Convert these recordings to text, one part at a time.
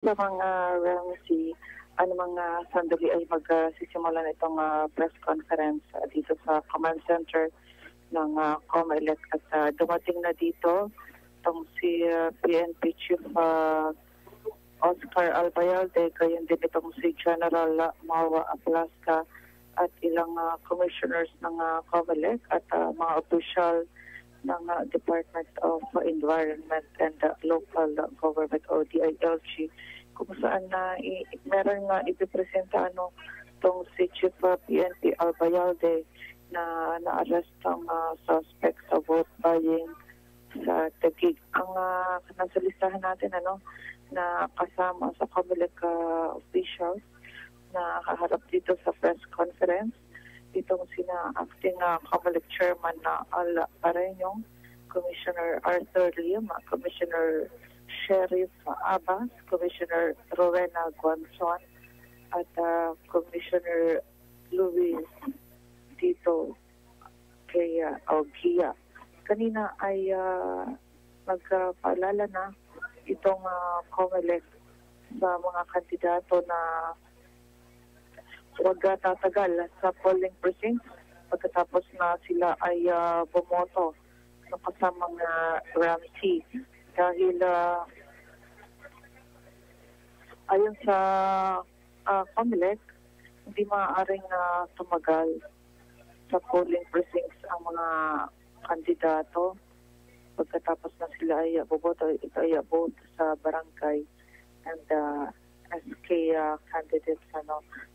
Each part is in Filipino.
Sa mga Ramsey, ano mga sandali ay magsisimula na itong press conference dito sa command center ng COMELEC at dumating na dito itong si PNP Chief Oscar Albayalde, gayon din itong si General Mawa Aplasca at ilang commissioners ng COMELEC at mga official ng Department of Environment and Local Government o DILG kung saan meron nga ipipresenta itong si Chief PNP Albayalde na na-arrest ang suspect sa vote buying sa Taguig. Ang nasa listahan natin na kasama sa COMELEC officials na kaharap dito sa press conference itong sina acting COMELEC Chairman na Al Pareñong, Commissioner Arthur Lim, Commissioner Sheriff Abbas, Commissioner Rowena Guanzon, at Commissioner Luis Tito Kaya Augia. Kanina ay nagpaalala na itong COMELEC sa mga kandidato na huwag tatagal sa polling precincts pagkatapos na sila ay bumoto ng kasamang Ramsey. Dahil ayon sa COMELEC, hindi maaaring tumagal sa polling precincts ang mga kandidato pagkatapos na sila ay boboto. Ito ay vote sa barangay and SK candidates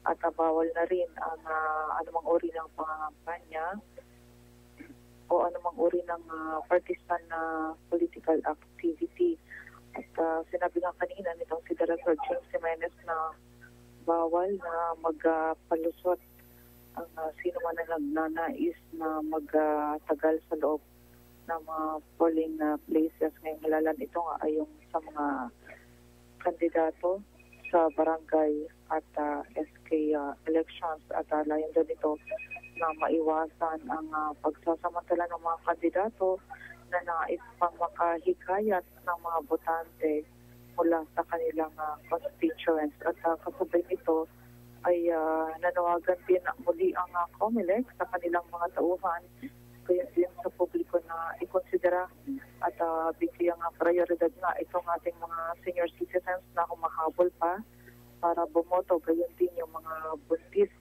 at bawal na rin ang anumang uri ng pangangampanya o anumang uri ng partisan na political activity. At sinabi nga kanina nitong si Director James Jimenez na bawal na magpalusot ang sino man na nagnanais na magtagal sa loob ng mga polling places. Ngayong halalan ito nga ay yung sa mga kandidato sa barangay at SK elections at layon doon ito na maiwasan ang pagsasamantala ng mga kandidato na nais pang makahikayat ng mga botante mula sa kanilang constituents. At kasabay nito ay nanawagan din muli ang COMELEC sa kanilang mga tauhan kaya din sa publiko na ikonsidera at bigyang prioridad nga itong ating mga senior citizens na humahabol pa para bumoto, gayon din yung mga buntis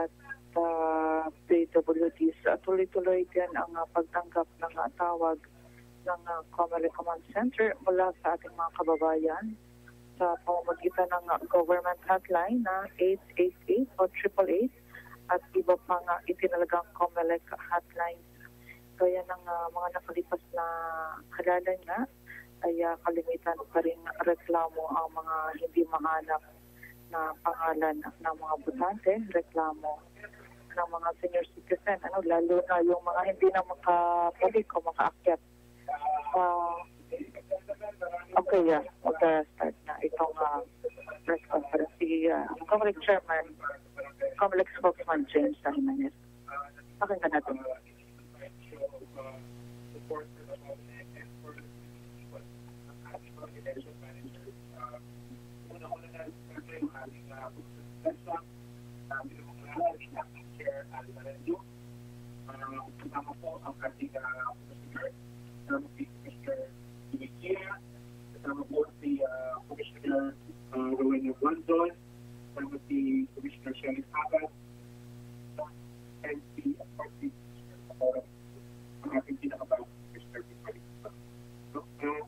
at PWDs. Tuloy-tuloy din ang pagtanggap ng tawag ng COMELEC Command Center mula sa ating mga kababayan sa pamamagitan ng government hotline na 888 o 888 at iba pang itinalagang COMELEC hotlines. Kaya ng mga nakalipas na halalan nga ay kalimitan pa rin reklamo ang mga hindi mahanap na pangalan ng mga botante, reklamo ng mga senior citizen, lalo na yung mga hindi na makapulik o makaakyat. Okay, mag-start na itong press conference. Si COMELEC Chairman, COMELEC Spokesman James Jimenez. Pakinggan natin. Kasama po ang ating commissioner, si Commissioner Luis, kasama po si Commissioner Rowena Guanzon, kasama si Commissioner Sheriff Abbas, and si Commissioner Boboto, ang ating pinakabawang Commissioner Luis.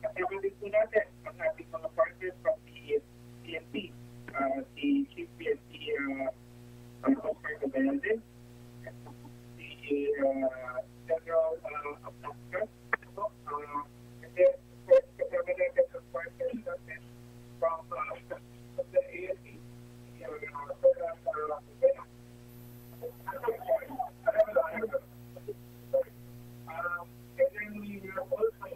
Kasama din po natin ang ating mga partners from the PNP, si Chief PNP Oscar Albayalde, General Aplasca, and then kasama natin ang partners natin from the AFP, and then we are also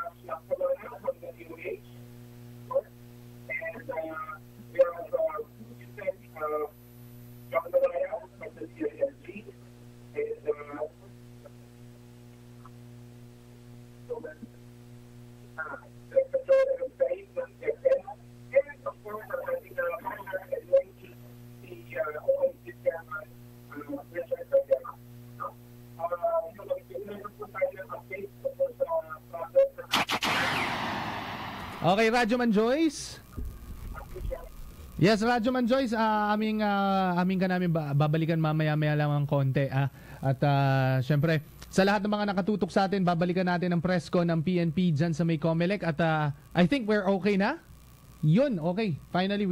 after Okay, Rmn Joyce. Yes, Rmn Joyce, aming ka namin babalikan mamaya-maya lang ng konti. At syempre, sa lahat ng mga nakatutok sa atin, babalikan natin ang press con ng PNP dyan sa may Comelec. At I think we're okay na. Yun, okay. Finally,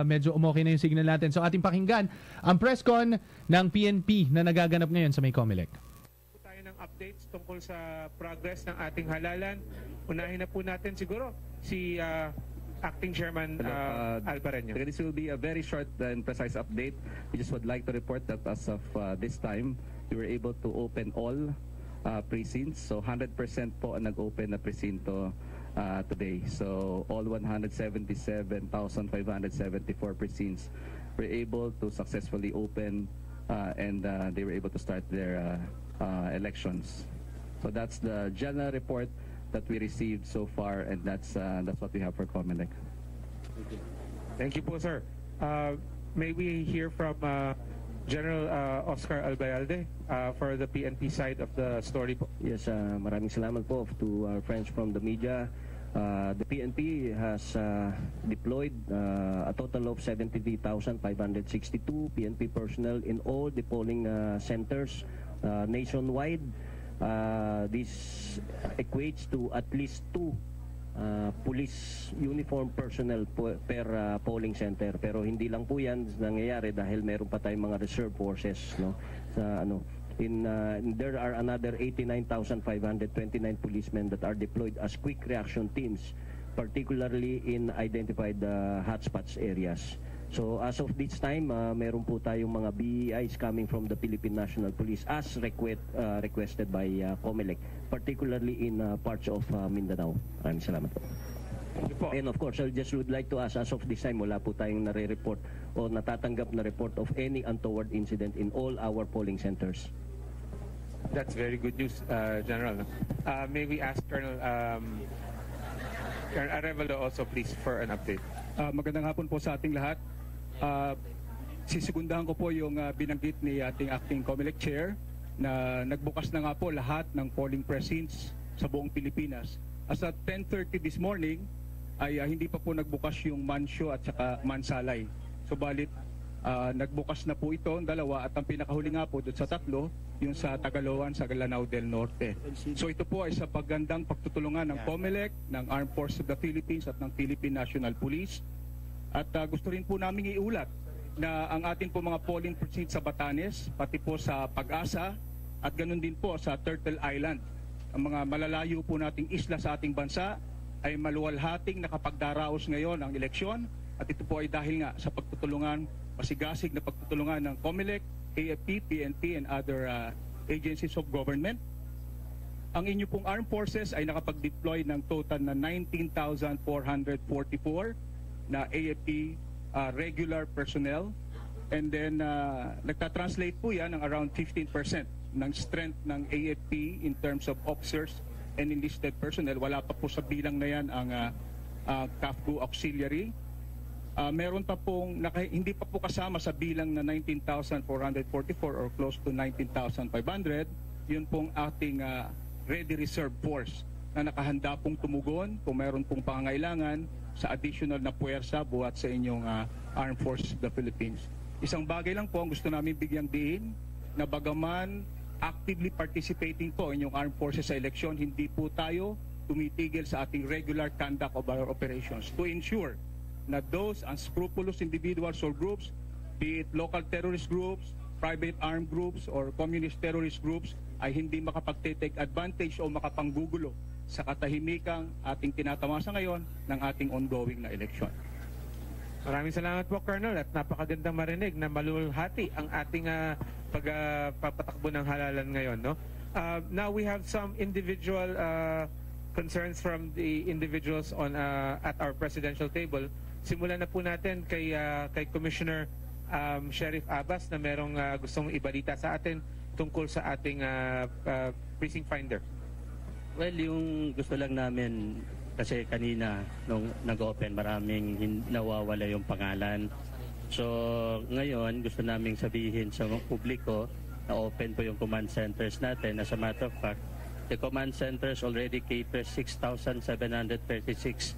medyo umokay na yung signal natin. So ating pakinggan ang press con ng PNP na nagaganap ngayon sa may Comelec. Tayo ng updates tungkol sa progress ng ating halalan. Unahin na po natin siguro si Acting Chairman Albareño. This will be a very short and precise update. We just would like to report that as of this time, we were able to open all precincts. So 100% po ang nag-open na presinto today. So all 177,574 precincts were able to successfully open and they were able to start their elections. So that's the general report that we received so far, and that's what we have for Comelec. Thank you po, sir. May we hear from General Oscar Albayalde for the PNP side of the story po? Yes, maraming salamat po to our friends from the media. The PNP has deployed a total of 73,562 PNP personnel in all the polling centers nationwide. This equates to at least 2 police uniform personnel per polling center, pero hindi lang po yan nangyayari dahil meron pa tayong mga reserve forces, no, sa there are another 89,529 policemen that are deployed as quick reaction teams, particularly in identified hotspots areas. So as of this time, meron po tayong mga BEIs coming from the Philippine National Police as requested by Comelec, particularly in parts of Mindanao. Maraming salamat po. And of course, I just would like to ask, as of this time, wala po tayong nare-report o natatanggap na report of any untoward incident in all our polling centers. That's very good news, General. May we ask Colonel Arevalo also, please, for an update. Magandang hapon po sa ating lahat. Sisigundahan ko po yung binanggit ni ating Acting Comelec Chair na nagbukas na nga po lahat ng polling precincts sa buong Pilipinas. As at 10:30 this morning ay hindi pa po nagbukas yung Mansio at saka Mansalay. Subalit nagbukas na po ito, ang dalawa, at ang pinakahuli nga po doon sa tatlo, yung sa Tagaloan, sa Lanao del Norte. So ito po ay sa pagandang pagtutulungan ng Comelec, ng Armed Forces of the Philippines at ng Philippine National Police. At gusto rin po namin iulat na ang ating po mga polling precinct sa Batanes, pati po sa Pag-asa, at ganun din po sa Turtle Island. Ang mga malalayo po nating isla sa ating bansa ay maluwalhating nakapagdaraos ngayon ang eleksyon, at ito po ay dahil nga sa pagtutulungan, masigasig na pagtutulungan ng Comelec, AFP, PNP, and other agencies of government. Ang inyo pong armed forces ay nakapag-deploy ng total na 19,444 na AFP regular personnel, and then nagtatranslate po yan ng around 15% ng strength ng AFP in terms of officers and enlisted personnel. Wala pa po sa bilang na yan ang CAFGU auxiliary. Meron pa pong hindi pa po kasama sa bilang na 19,444 or close to 19,500. Yun pong ating ready reserve force na nakahanda pong tumugon kung meron pong pangangailangan sa additional na puwersa buhat sa inyong Armed Forces of the Philippines. Isang bagay lang po ang gusto namin bigyang diin, na bagaman actively participating po inyong Armed Forces sa eleksyon, hindi po tayo tumitigil sa ating regular conduct of our operations to ensure na those unscrupulous individuals or groups, be it local terrorist groups, private armed groups, or communist terrorist groups, ay hindi makapag-take advantage o makapanggugulo sa katahimikang ating tinatamasa ngayon ng ating ongoing na eleksyon. Maraming salamat po, Colonel, at napakagandang marinig na malulhati ang ating pagpapatakbo ng halalan ngayon, no? Now we have some individual concerns from the individuals on at our presidential table. Simulan na po natin kay Commissioner Sheriff Abbas na merong gustong ibalita sa atin tungkol sa ating precinct finder. Well, yung gusto lang namin, kasi kanina nung nag-open, maraming nawawala yung pangalan. So ngayon gusto naming sabihin sa publiko na open po yung command centers natin. As a matter of fact, the command centers already caters 6,736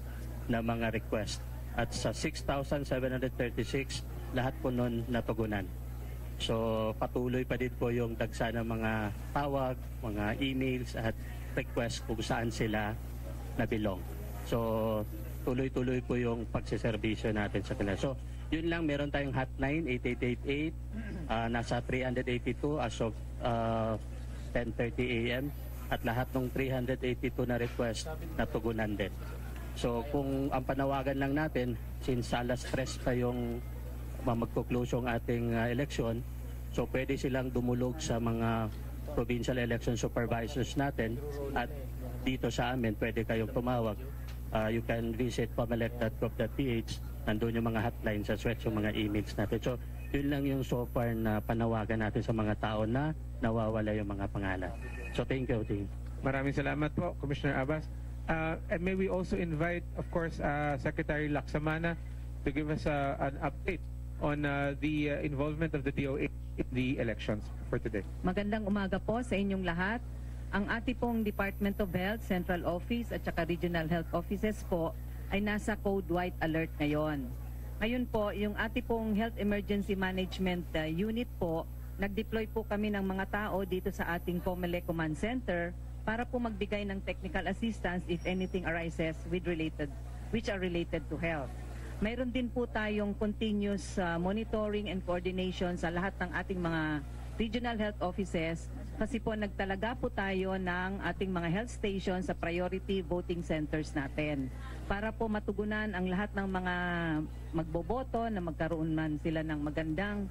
na mga request. At sa 6,736, lahat po nun natugunan. So patuloy pa din po yung dagsa ng mga tawag, mga emails at request kung saan sila nabilong. So tuloy-tuloy po yung pagsiservisyo natin sa kanila. So yun lang, meron tayong hotline 8888, nasa 382 as of 10:30 a.m. at lahat ng 382 na request natugunan din. So kung ang panawagan lang natin, since alas 3 pa yung magko-close yung ating election, so pwede silang dumulog sa mga provincial election supervisors natin at dito sa amin pwede kayong tumawag. You can visit pamelec.gov.ph, nandun yung mga hotlines as well yung mga emails natin. So yun lang yung so far na panawagan natin sa mga tao na nawawala yung mga pangalan. So thank you, team. Maraming salamat po, Commissioner Abbas. And may we also invite, of course, Secretary Laksamana to give us an update on the involvement of the DOH in the elections for today. Magandang umaga po sa inyong lahat. Ang ating pong Department of Health, Central Office at saka Regional Health Offices po ay nasa Code White Alert ngayon. Ngayon po, yung ating pong Health Emergency Management Unit po, nag-deploy po kami ng mga tao dito sa ating COMELEC Command Center para po magbigay ng technical assistance if anything arises which are related to health. Mayroon din po tayong continuous monitoring and coordination sa lahat ng ating mga regional health offices kasi po nagtalaga po tayo ng ating mga health stations sa priority voting centers natin para po matugunan ang lahat ng mga magboboto na magkaroon man sila ng magandang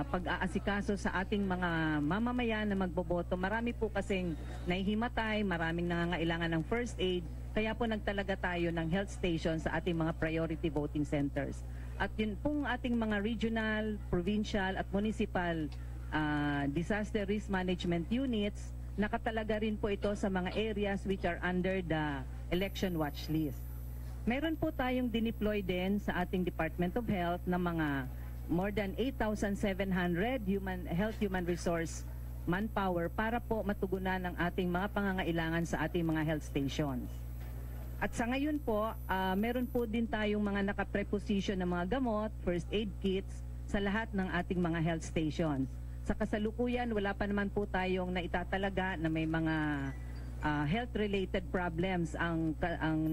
pag-aasikaso sa ating mga mamamayan na magboboto. Marami po kasing nahihimatay, maraming nangangailangan ng first aid, kaya po nagtalaga tayo ng health station sa ating mga priority voting centers. At yun pong ating mga regional, provincial at municipal disaster risk management units, nakatalaga rin po ito sa mga areas which are under the election watch list. Meron po tayong dineploy din sa ating Department of Health na mga more than 8,700 human resource manpower para po matugunan ang ating mga pangangailangan sa ating mga health stations. At sa ngayon po, meron po din tayong mga nakapreposition ng mga gamot, first aid kits sa lahat ng ating mga health stations. Sa kasalukuyan, wala pa naman po tayong naitatalaga na may mga health-related problems. Ang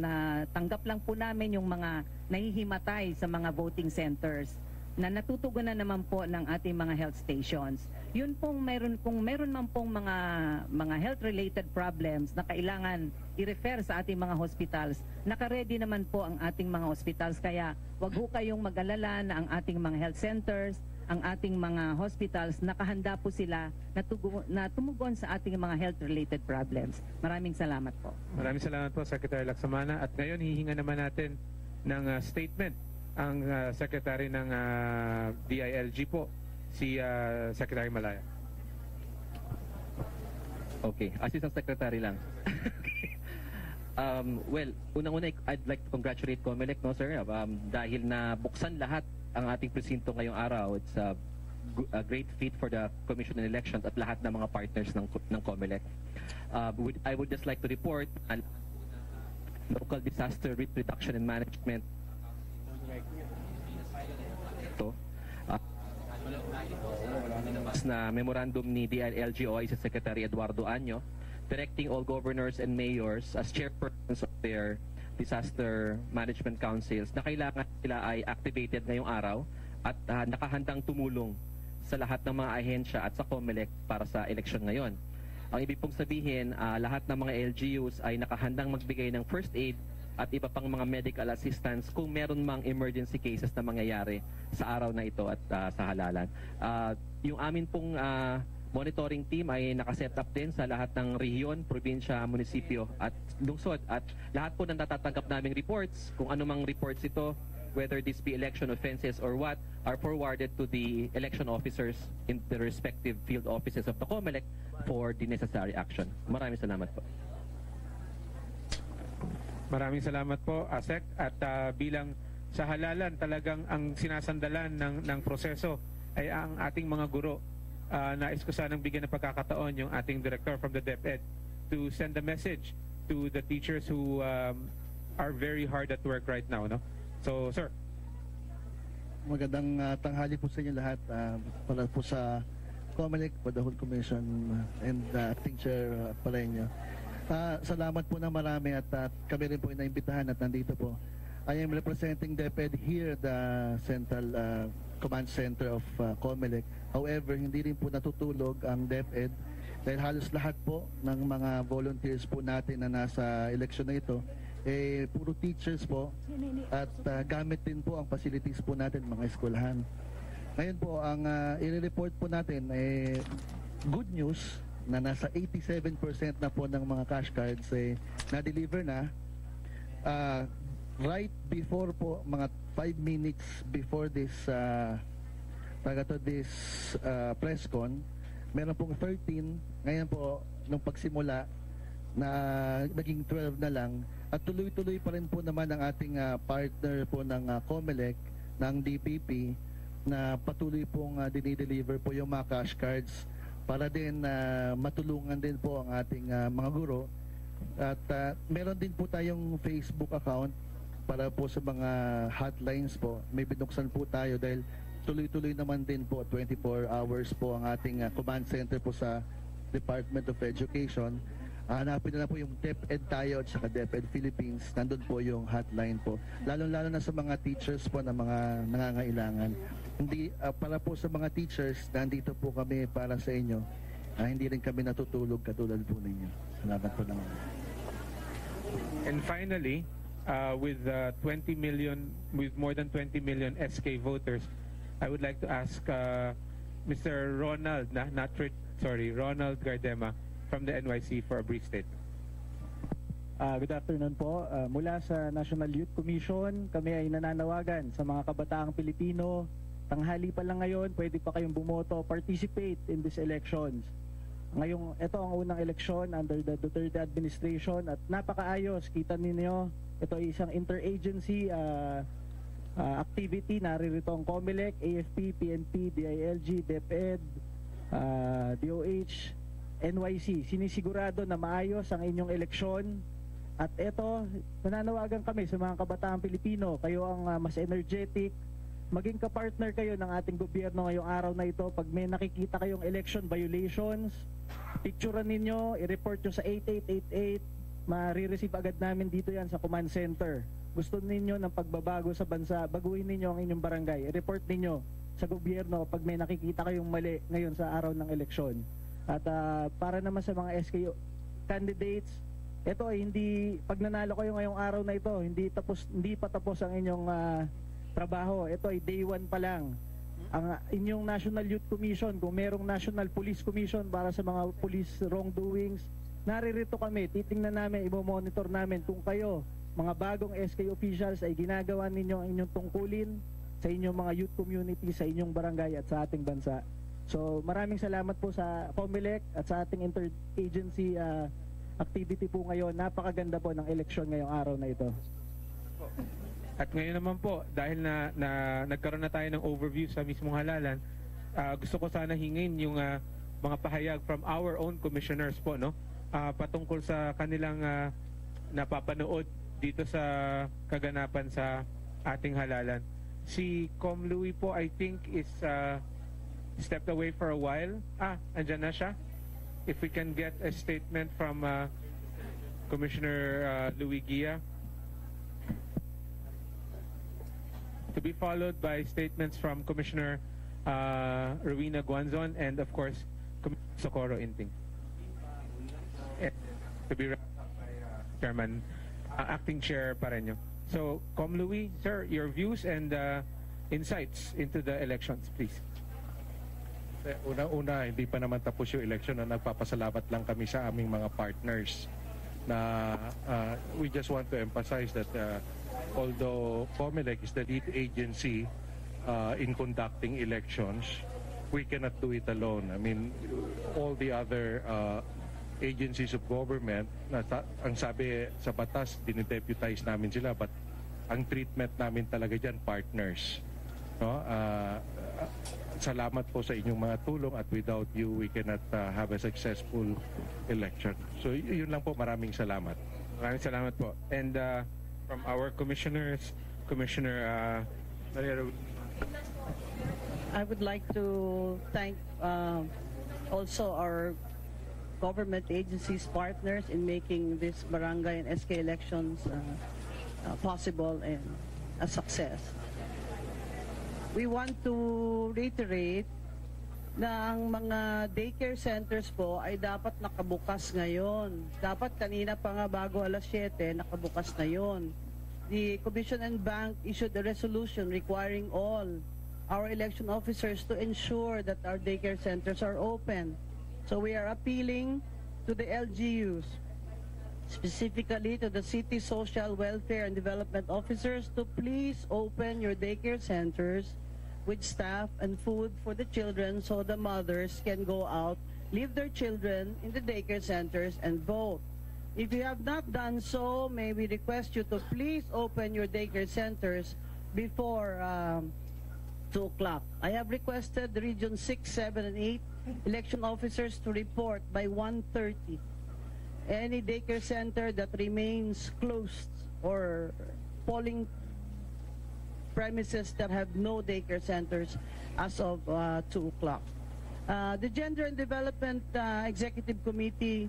natanggap lang po namin yung mga nahihimatay sa mga voting centers na natutugunan naman po ng ating mga health stations. Yun pong kung meron man pong mga health-related problems na kailangan i-refer sa ating mga hospitals, naka-ready naman po ang ating mga hospitals. Kaya wag ho kayong mag-alala na ang ating mga health centers, ang ating mga hospitals, nakahanda po sila na tumugon sa ating mga health-related problems. Maraming salamat po. Maraming salamat po, Secretary Laksamana. At ngayon, hihinga naman natin ng statement ang Secretary ng DILG po, si Secretary Malaya. Okay, Assistant Secretary lang. Well, unang-una, I'd like to congratulate COMELEC, no, sir, dahil na buksan lahat ang ating presinto ngayong araw. It's a great feat for the Commission on Elections at lahat ng mga partners ng COMELEC. I would just like to report on local disaster risk reduction and management na memorandum ni DILG-OI sa Secretary Eduardo Año, directing all governors and mayors as chairpersons of their disaster management councils na kailangan sila ay activated ngayong araw at nakahandang tumulong sa lahat ng mga ahensya at sa COMELEC para sa eleksyon ngayon. Ang ibig pong sabihin, lahat ng mga LGUs ay nakahandang magbigay ng first aid at iba pang mga medical assistance kung meron mang emergency cases na mangyayari sa araw na ito at sa halalan. Yung amin pong monitoring team ay nakaset up din sa lahat ng rehiyon, probinsya, munisipyo at lungsod. At lahat po ng natatanggap naming reports, kung anumang reports ito, whether this be election offenses or what, are forwarded to the election officers in the respective field offices of the COMELEC for the necessary action. Maraming salamat po. Maraming salamat po, ASEC. At bilang sa halalan, talagang ang sinasandalan ng proseso ay ang ating mga guro. Nais ko sanang bigyan ng pagkakataon yung ating director from the DepEd, to send a message to the teachers who are very hard at work right now, no? So, sir. Magandang tanghali po sa inyo lahat para po sa COMELEC, for the whole commission and acting chair Pareño. Salamat po ng marami at kami rin po inaimbitahan at nandito po. I am representing DepEd here, the Central Command Center of COMELEC. However, hindi rin po natutulog ang DepEd dahil halos lahat po ng mga volunteers po natin na nasa eleksyon na ito puro teachers po at gamit din po ang facilities po natin, mga eskwelahan. Ngayon po, ang i-report po natin good news na nasa 87% na po ng mga cash cards na-deliver na. Right before po, mga 5 minutes before this press con, meron pong 13. Ngayon po, nung pagsimula, na naging 12 na lang. At tuloy-tuloy pa rin po naman ang ating partner po ng COMELEC, ng DPP, na patuloy pong dinideliver po yung mga cash cards para din matulungan din po ang ating mga guro. At meron din po tayong Facebook account para po sa mga hotlines po. May binuksan po tayo dahil tuloy-tuloy naman din po 24 hours po ang ating command center po sa Department of Education. Hanapin na po yung DepEd tayo at saka DepEd Philippines. Nandun po yung hotline po. Lalo-lalo na sa mga teachers po na mga nangangailangan. Hindi, para po sa mga teachers, nandito po kami para sa inyo. Hindi rin kami natutulog katulad po ninyo. Salamat po naman. And finally, with 20 million, with more than 20 million SK voters, I would like to ask Mr. Ronald, Ronald Gardema, from the NYC for a brief statement. Good afternoon po. Mula sa National Youth Commission, kami ay nananawagan sa mga kabataang Pilipino. Tanghali pa lang ngayon, pwede pa kayong bumoto, participate in these elections. Ngayong ito ang unang eleksyon under the Duterte administration at napakaayos. Kita ninyo, ito ay isang interagency activity. Naririto ang COMELEC, AFP, PNP, DILG, DepEd, DOH, NYC. Sinisigurado na maayos ang inyong eleksyon. At ito, nananawagan kami sa mga kabataang Pilipino. Kayo ang mas energetic. Maging kapartner kayo ng ating gobyerno ngayong araw na ito. Pag may nakikita kayong election violations, picturean ninyo, i-report nyo sa 8888. Marireceive agad namin dito yan sa command center. Gusto ninyo ng pagbabago sa bansa, baguhin ninyo ang inyong barangay. I-report ninyo sa gobyerno pag may nakikita kayong mali ngayon sa araw ng eleksyon. At para naman sa mga SKU candidates, ito ay hindi, pag nanalo kayo ngayong araw na ito, hindi pa tapos ang inyong trabaho. Ito ay day 1 pa lang. Ang inyong National Youth Commission, kung merong National Police Commission para sa mga police wrongdoings, naririto kami, titingnan namin, i-monitor namin kung kayo, mga bagong SK officials, ay ginagawa ninyo ang inyong tungkulin sa inyong mga youth community, sa inyong barangay at sa ating bansa. So maraming salamat po sa COMELEC at sa ating interagency activity po ngayon. Napakaganda po ng eleksyon ngayong araw na ito. At ngayon naman po, dahil na nagkaroon na tayo ng overview sa mismong halalan, gusto ko sana hingin yung mga pahayag from our own commissioners po, no? Patungkol sa kanilang napapanood dito sa kaganapan sa ating halalan. Si Com Louie po, I think, is stepped away for a while. Andyan na siya. If we can get a statement from Commissioner Louie Gia. To be followed by statements from Commissioner Rowena Guanzon and of course Commissioner Socorro Inting. To be wrapped up by Chairman, Acting Chair Pareño. So, Com Louie, sir, your views and insights into the elections, please. Una-una, hindi pa naman tapos yung election na nagpapasalamat lang kami sa aming mga partners na we just want to emphasize that although COMELEC is the lead agency in conducting elections, we cannot do it alone. I mean, all the other agencies of government, ang sabi sa batas, dinideputize namin sila, but ang treatment namin talaga dyan, partners. No? salamat po sa inyong mga tulong at without you, we cannot have a successful election. So yun lang po, maraming salamat. Maraming salamat po. And from our commissioners, Commissioner Maria, I would like to thank also our government agencies partners in making this barangay and SK elections possible and a success. We want to reiterate na ang mga daycare centers po ay dapat nakabukas ngayon. Dapat kanina pa nga bago alas 7, nakabukas na yon. The Commission and Bank issued a resolution requiring all our election officers to ensure that our daycare centers are open. So we are appealing to the LGUs, specifically to the City Social Welfare and Development Officers, to please open your daycare centers with staff and food for the children so the mothers can go out, leave their children in the daycare centers and vote. If you have not done so, may we request you to please open your daycare centers before 2 o'clock. I have requested the Region 6, 7, and 8 election officers to report by 1:30. Any daycare center that remains closed or polling premises that have no daycare centers as of 2 o'clock. The Gender and Development Executive Committee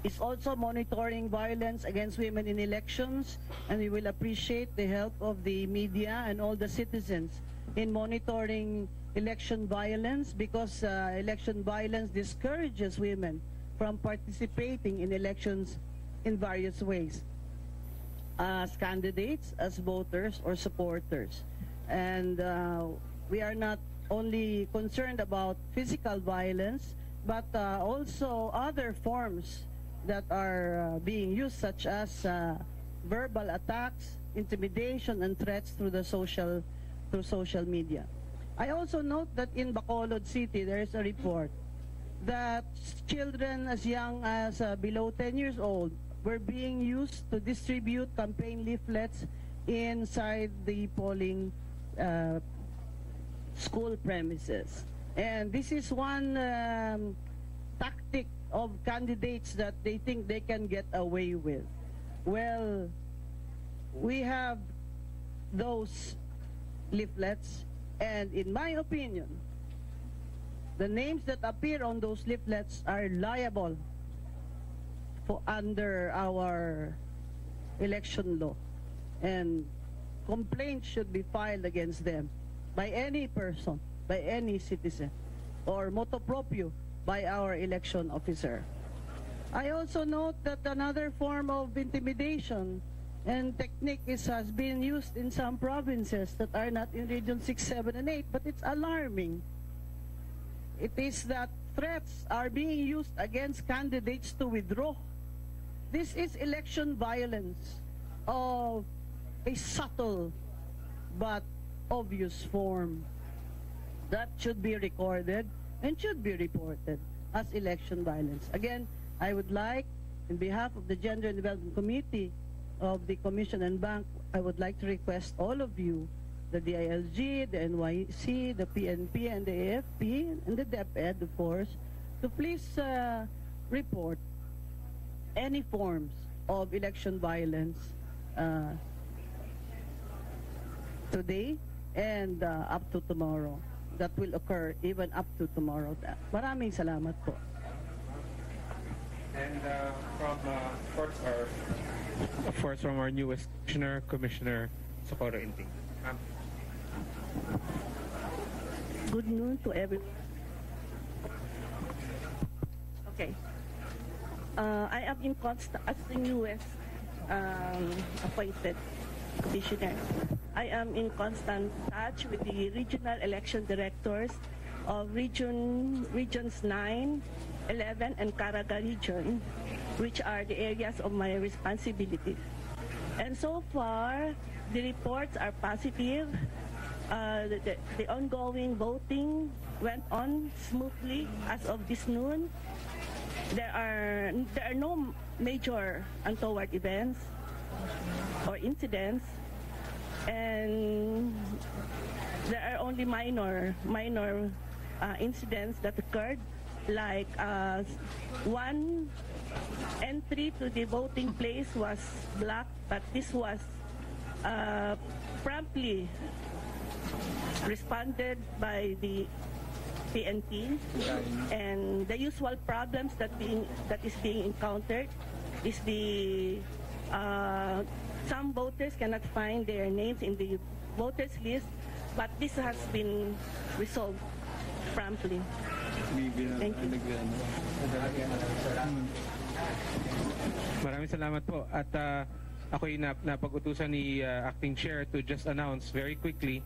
is also monitoring violence against women in elections, and we will appreciate the help of the media and all the citizens in monitoring election violence, because election violence discourages women from participating in elections in various ways, as candidates, as voters, or supporters. And we are not only concerned about physical violence, but also other forms that are being used, such as verbal attacks, intimidation, and threats through social media. I also note that in Bacolod City, there is a report that children as young as below 10 years old were being used to distribute campaign leaflets inside the polling school premises. And this is one tactic of candidates that they think they can get away with. Well, we have those leaflets, and in my opinion, the names that appear on those leaflets are liable for under our election law, and complaints should be filed against them by any person, by any citizen, or motu proprio by our election officer. I also note that another form of intimidation and technique has been used in some provinces that are not in Region 6, 7, and 8, but it's alarming. It is that threats are being used against candidates to withdraw. This is election violence of a subtle but obvious form that should be recorded and should be reported as election violence. Again, I would like, in behalf of the Gender and Development Committee of the Commission and Bank, I would like to request all of you, the DILG, the NYC, the PNP, and the AFP, and the DepEd, of course, to please report any forms of election violence today and up to tomorrow. That will occur even up to tomorrow. Maraming salamat po. And from our newest commissioner, Commissioner Socorro Inting. Good noon to everyone. Okay. I am in constant, as the newest appointed commissioner, I am in constant touch with the regional election directors of regions 9, 11, and Caraga region, which are the areas of my responsibility. And so far, the reports are positive. The ongoing voting went on smoothly as of this noon. There are no major untoward events or incidents. and there are only minor incidents that occurred, like one entry to the voting place was blocked, but this was promptly responded by the PNP, and the usual problems that is being encountered is the some voters cannot find their names in the voters list, but this has been resolved promptly. Thank you. Maraming salamat po. At ako'y napag-utusan ni Acting Chair to just announce very quickly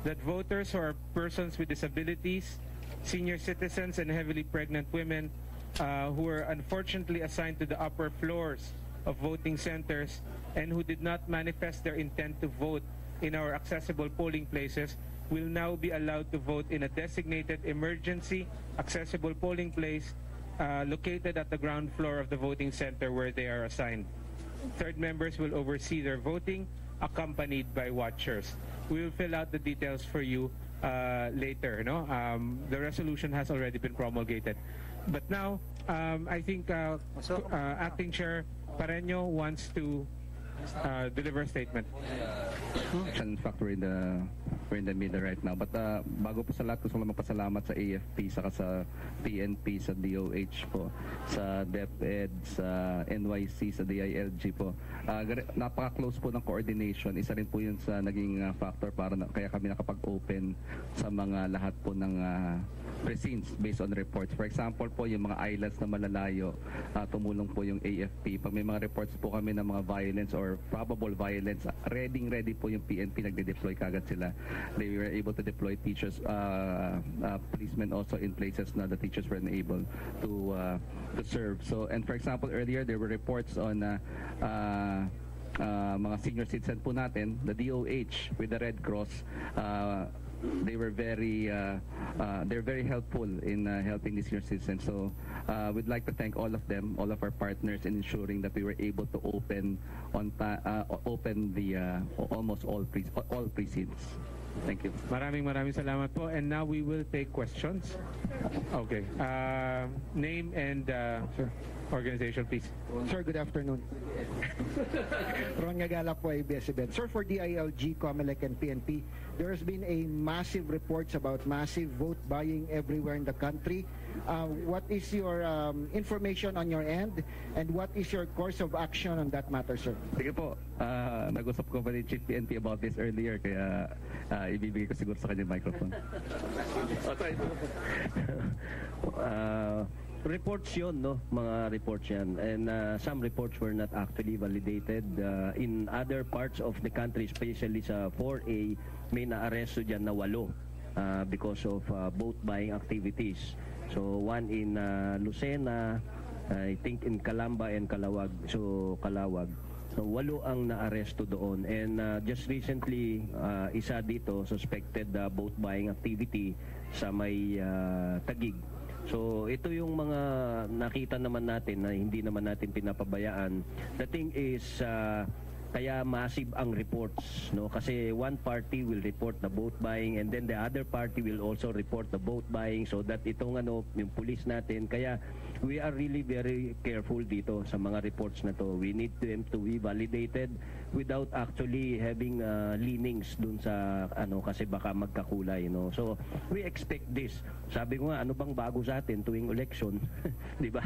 that voters who are persons with disabilities, senior citizens, and heavily pregnant women who were unfortunately assigned to the upper floors of voting centers and who did not manifest their intent to vote in our accessible polling places will now be allowed to vote in a designated emergency accessible polling place located at the ground floor of the voting center where they are assigned. Third members will oversee their voting, accompanied by watchers. We will fill out the details for you later. No? The resolution has already been promulgated. But now, I think Acting Chair Pareño wants to deliver a statement. In fact, we're in the middle right now. But bago po sa lahat, gusto ko lang magpasalamat sa AFP, saka sa PNP, sa DOH po, sa DepEd, sa NYC, sa DILG po. Napaka-close po ng coordination. Isa rin po yun sa naging factor para kaya kami nakapag-open sa mga lahat po ng precincts based on reports. For example po, yung mga islands na malalayo, tumulong po yung AFP. Pag may mga reports po kami ng mga violence or probable violence, ready po yung PNP, nagde-deploy kagad sila. They were able to deploy teachers, policemen also in places na the teachers were unable to serve. So, and for example, earlier there were reports on mga senior citizen po natin, the DOH with the Red Cross, they were they're very helpful in helping the senior citizens. So we'd like to thank all of them, all of our partners, in ensuring that we were able to open the almost all precincts. Thank you. Maraming salamat po. And now we will take questions. Okay. Name and organization, please. Sir, good afternoon. Ron Ngagala po, ABS-CBN. Sir, for DILG, COMELEC, and PNP, there has been a massive reports about massive vote buying everywhere in the country. What is your information on your end, and what is your course of action on that matter, sir? Sige po. Nag-usap ko pa ni Chief PNP about this earlier, kaya ibibigay ko siguro sa kanya microphone. Reports yun, no? Mga reports yan. And some reports were not actually validated. In other parts of the country, especially sa 4A, may na-aresto dyan na 8 because of vote buying activities. So one in Lucena, I think in Calamba and Calawag. So 8 ang na-aresto doon. And just recently, isa dito suspected vote buying activity sa may Taguig. So ito yung mga nakita naman natin na hindi naman natin pinapabayaan. The thing is, kaya massive ang reports, no? Kasi one party will report the vote buying, and then the other party will also report the vote buying, so that itong yung police natin, kaya we are really very careful dito sa mga reports na to. We need them to be validated without actually having leanings dun sa kasi baka magkakulay, no? So we expect this. Sabi ko nga, ano bang bago sa atin tuwing election? 'Di ba?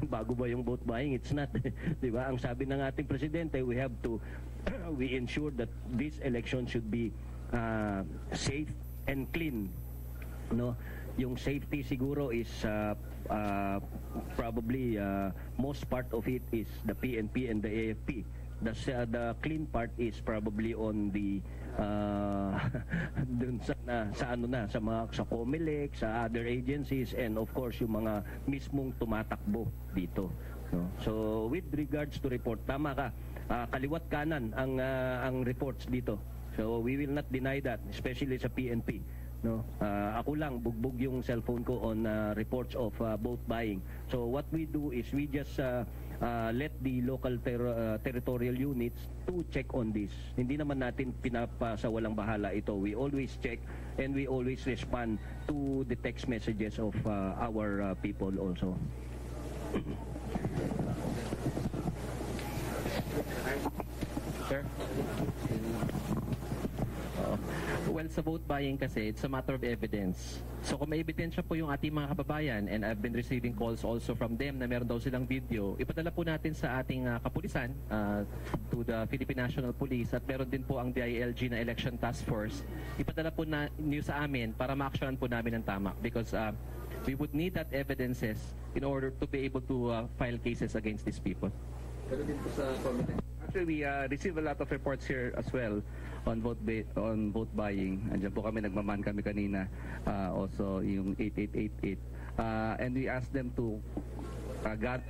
Bago ba yung vote buying? It's not. 'Di ba? Ang sabi ng ating presidente, we have to we ensure that this election should be safe and clean, no? Yung safety siguro is probably most part of it is the PNP and the AFP. The clean part is probably on the dun sa COMELEC, sa other agencies, and of course yung mga mismong tumatakbo dito, no? So with regards to report, tama ka, kaliwat kanan ang reports dito. So we will not deny that, especially sa PNP. No? Ako lang, bugbog yung cellphone ko on reports of vote buying. So what we do is we just let the local territorial units to check on this. Hindi naman natin pinapasa walang bahala ito. We always check and we always respond to the text messages of our people also. Sir? Well, sa vote buying kasi, it's a matter of evidence. So kung may ebidensya po yung ating mga kababayan, and I've been receiving calls also from them na meron daw silang video, ipadala po natin sa ating kapulisan, to the Philippine National Police, at meron din po ang DILG na Election Task Force. Ipadala po na niyo sa amin para ma-actionan po namin ng tama, because we would need that evidences in order to be able to file cases against these people. Pero din po sa actually, we receive a lot of reports here as well on vote buying. Andiyan po kami, nagmaman kami kanina, also yung 8888. And we ask them to gather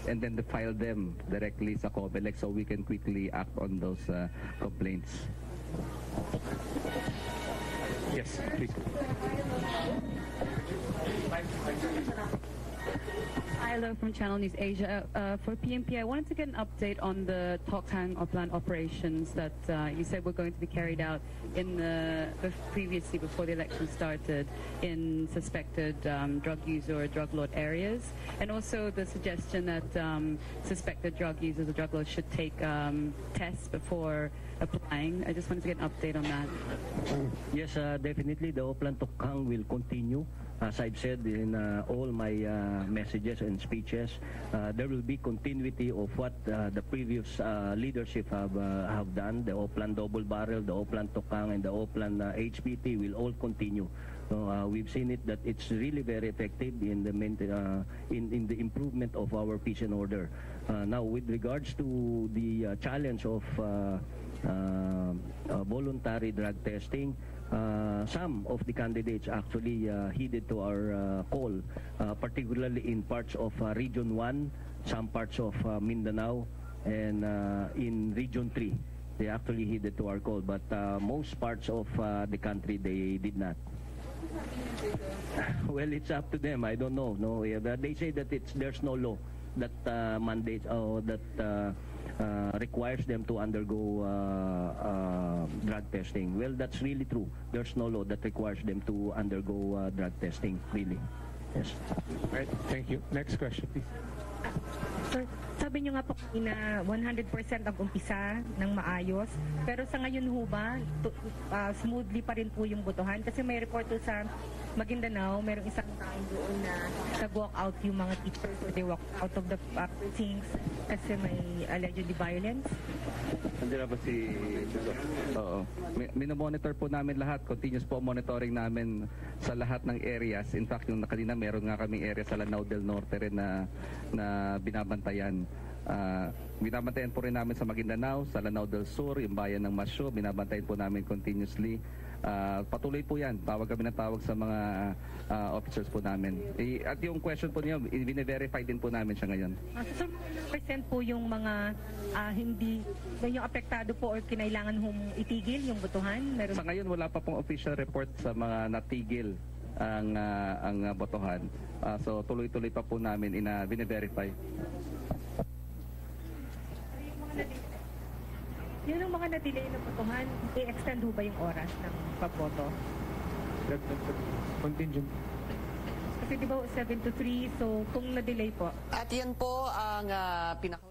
and then to file them directly sa COMELEC so we can quickly act on those complaints. Yes, please. Hello from Channel News Asia. For PNP, I wanted to get an update on the Tokhang Oplan operations that you said were going to be carried out in previously before the election started in suspected drug user or drug lord areas, and also the suggestion that suspected drug users or drug lords should take tests before applying. I just wanted to get an update on that. Yes, definitely the Oplan Tokhang will continue. As I've said in all my messages and speeches, there will be continuity of what the previous leadership have done. The Oplan Double Barrel, the Oplan Tokhang, and the Oplan HPT will all continue. So, we've seen it that it's really very effective in the improvement of our peace and order. Now, with regards to the challenge of voluntary drug testing, some of the candidates actually heeded to our call, particularly in parts of Region 1, some parts of Mindanao, and in Region 3. They actually heeded to our call, but most parts of the country, they did not. Well, it's up to them. I don't know. No, they say that there's no law that mandates or that requires them to undergo drug testing. Well, that's really true. There's no law that requires them to undergo drug testing, really. Yes. All right, thank you. Next question, please. Sir, sabi nyo nga po na 100% ang umpisa ng maayos, pero sa ngayon ho ba, smoothly pa rin po yung botohan? Kasi may report sa Maguindanao, merong isang tao doon na nag-walk out yung mga teachers, so they walk out of the precincts kasi may allegedly violence. Nandiyan ba si Oo. Minomonitor po namin lahat. Continuous po monitoring namin sa lahat ng areas. In fact, yung kanina meron nga kaming area sa Lanao del Norte rin na binabantayan. Binabantayan po rin namin sa Maguindanao, sa Lanao del Sur, yung bayan ng Masyo, binabantayan po namin continuously. Patuloy po yan. Tawag kami ng tawag sa mga officers po namin. At yung question po niyo, bine-verify din po namin siya ngayon. So, percent po yung mga hindi, yung apektado po or kinailangan itigil yung botohan? Meron... Sa ngayon, wala pa pong official report sa mga natigil ang botohan. So, tuloy-tuloy pa po namin bine-verify. Yun ang mga na-delay na botohan, i-extend ho ba yung oras ng pagboto? Contingent. Kasi di ba 7 to 3, so kung na-delay po? At yan po ang pinaka